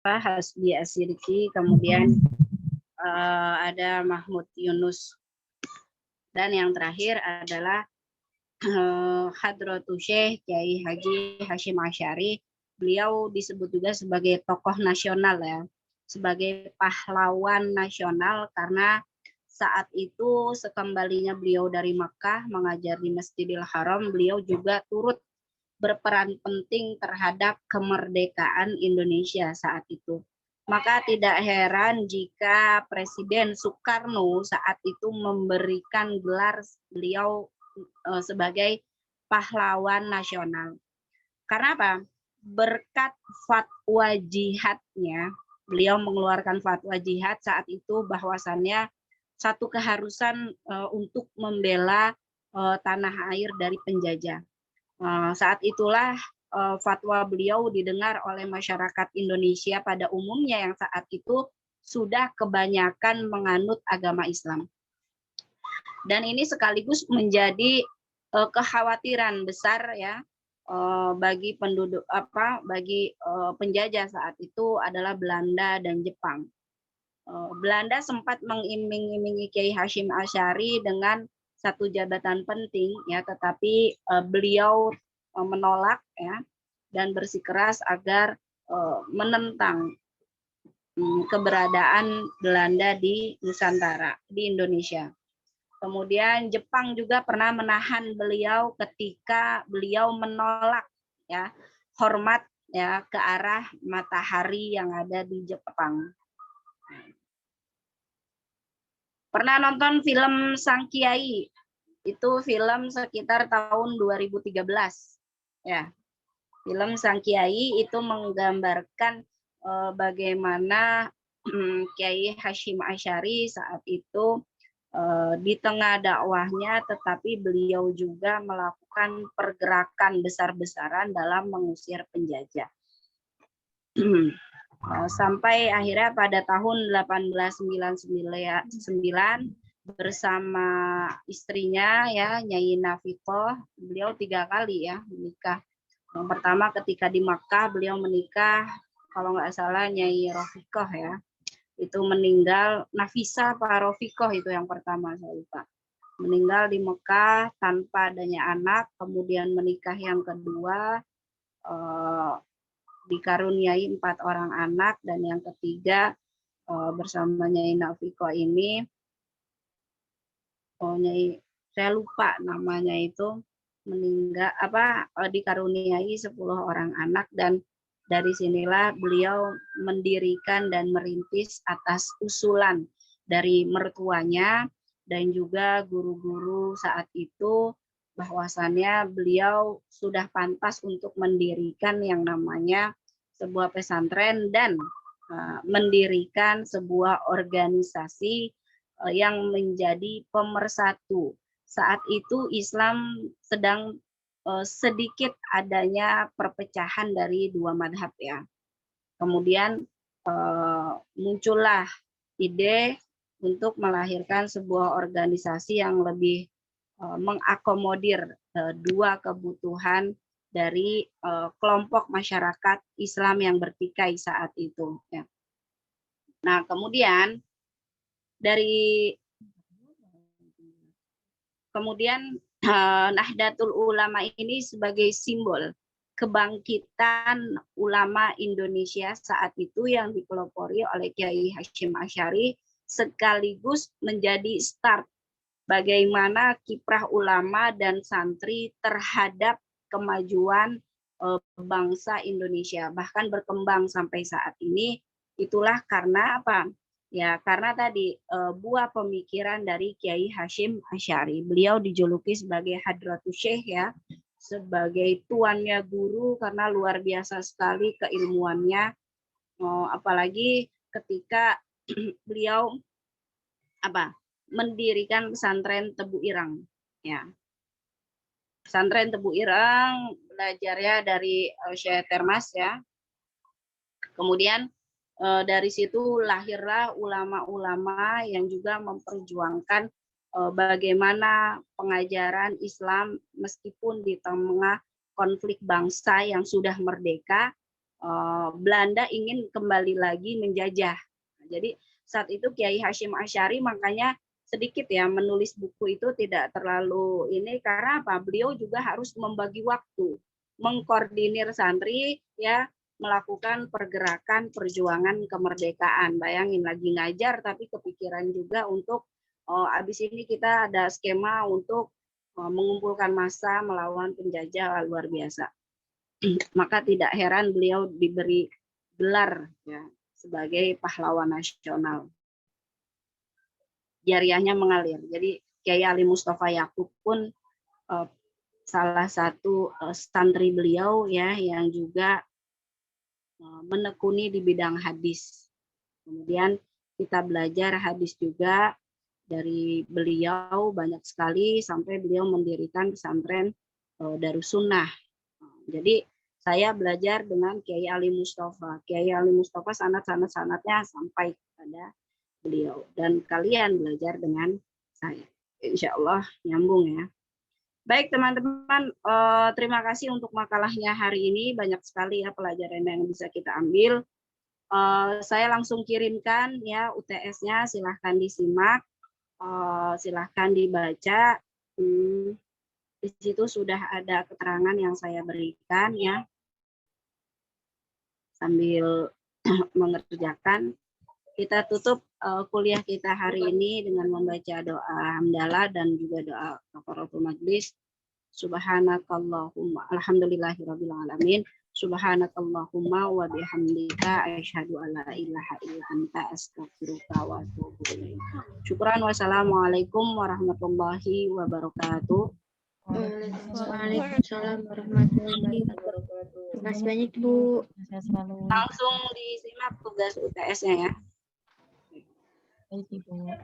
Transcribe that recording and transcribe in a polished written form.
Hasbi Asyidiki, kemudian ada Mahmud Yunus, dan yang terakhir adalah Hadratu Syekh Kiai Haji Hashim Asy'ari. Beliau disebut juga sebagai tokoh nasional ya, sebagai pahlawan nasional, karena saat itu sekembalinya beliau dari Makkah mengajar di Masjidil Haram, beliau juga turut berperan penting terhadap kemerdekaan Indonesia saat itu. Maka tidak heran jika Presiden Soekarno saat itu memberikan gelar beliau sebagai pahlawan nasional. Karena apa? Berkat fatwa jihadnya, beliau mengeluarkan fatwa jihad saat itu bahwasannya satu keharusan untuk membela tanah air dari penjajah. Saat itulah fatwa beliau didengar oleh masyarakat Indonesia pada umumnya yang saat itu sudah kebanyakan menganut agama Islam. Dan ini sekaligus menjadi kekhawatiran besar ya bagi penduduk bagi penjajah saat itu adalah Belanda dan Jepang. Belanda sempat mengiming-imingi Kiai Hashim Asy'ari dengan satu jabatan penting ya, tetapi beliau menolak ya dan bersikeras agar menentang keberadaan Belanda di Nusantara, di Indonesia. Kemudian Jepang juga pernah menahan beliau ketika beliau menolak ya hormat ya ke arah matahari yang ada di Jepang. Pernah nonton film Sang Kiai? Itu film sekitar tahun 2013 ya. Film Sang Kiai itu menggambarkan bagaimana Kiai Hashim Asy'ari saat itu di tengah dakwahnya, tetapi beliau juga melakukan pergerakan besar-besaran dalam mengusir penjajah. Sampai akhirnya pada tahun 1899 bersama istrinya ya Nyai Nafikoh, beliau 3 kali ya menikah. Yang pertama ketika di Makkah beliau menikah, kalau nggak salah Nyai Rofikoh ya. Itu meninggal, Nafisa Pak Rofikoh itu yang pertama, saya lupa. Meninggal di Mekah tanpa adanya anak, kemudian menikah yang kedua, dikaruniai 4 orang anak, dan yang ketiga bersama Nyai Nafikoh ini, Nyai, saya lupa namanya itu, meninggal dikaruniai 10 orang anak, dan dari sinilah beliau mendirikan dan merintis atas usulan dari mertuanya dan juga guru-guru saat itu, bahwasannya beliau sudah pantas untuk mendirikan yang namanya sebuah pesantren dan mendirikan sebuah organisasi yang menjadi pemersatu. Saat itu Islam sedang sedikit adanya perpecahan dari 2 madhab ya. Kemudian muncullah ide untuk melahirkan sebuah organisasi yang lebih mengakomodir 2 kebutuhan dari kelompok masyarakat Islam yang bertikai saat itu. Ya. Nah, kemudian Nahdlatul Ulama ini sebagai simbol kebangkitan ulama Indonesia saat itu yang dipelopori oleh Kiai Hashim Asy'ari, sekaligus menjadi start bagaimana kiprah ulama dan santri terhadap kemajuan bangsa Indonesia, bahkan berkembang sampai saat ini. Itulah karena apa? Ya, karena tadi buah pemikiran dari Kiai Hashim Asy'ari. Beliau dijuluki sebagai Hadratus Syekh ya, sebagai tuannya guru karena luar biasa sekali keilmuannya. Apalagi ketika beliau mendirikan pesantren Tebu Irang ya. Pesantren Tebu Irang belajarnya dari Syekh Termas ya. Kemudian dari situ lahirlah ulama-ulama yang juga memperjuangkan bagaimana pengajaran Islam meskipun di tengah konflik bangsa yang sudah merdeka, Belanda ingin kembali lagi menjajah. Jadi saat itu Kiai Hasyim Asy'ari makanya sedikit ya menulis buku itu tidak terlalu ini karena apa? Beliau juga harus membagi waktu, mengkoordinir santri ya melakukan pergerakan perjuangan kemerdekaan. Bayangin lagi ngajar tapi kepikiran juga untuk habis ini kita ada skema untuk mengumpulkan massa melawan penjajah luar biasa. Maka tidak heran beliau diberi gelar ya sebagai pahlawan nasional. Jariahnya mengalir. Jadi Kiai Ali Mustafa Yakub pun salah satu santri beliau ya yang juga menekuni di bidang hadis. Kemudian kita belajar hadis juga dari beliau banyak sekali sampai beliau mendirikan pesantren Darussunnah. Jadi saya belajar dengan Kiai Ali Mustafa. Kiai Ali Mustafa sanad-sanadnya sampai kepada beliau dan kalian belajar dengan saya. Insya Allah nyambung ya. Baik teman-teman, terima kasih untuk makalahnya hari ini. Banyak sekali ya pelajaran yang bisa kita ambil. Saya langsung kirimkan ya UTS-nya, silahkan disimak, silahkan dibaca. Di situ sudah ada keterangan yang saya berikan ya sambil mengerjakan. Kita tutup kuliah kita hari ini dengan membaca doa hamdalah dan juga doa kafaratul majlis. Subhanakallahumma alhamdulillahirabbil alamin. Subhanakallahumma wa bihamdika asyhadu alla ilaha illa anta astaghfiruka wa atubu ilaik. Syukran, wassalamualaikum warahmatullahi wabarakatuh. Waalaikumsalam warahmatullahi wabarakatuh. Terima kasih banyak Bu. Langsung disimak tugas UTS-nya ya. Baik Ibu.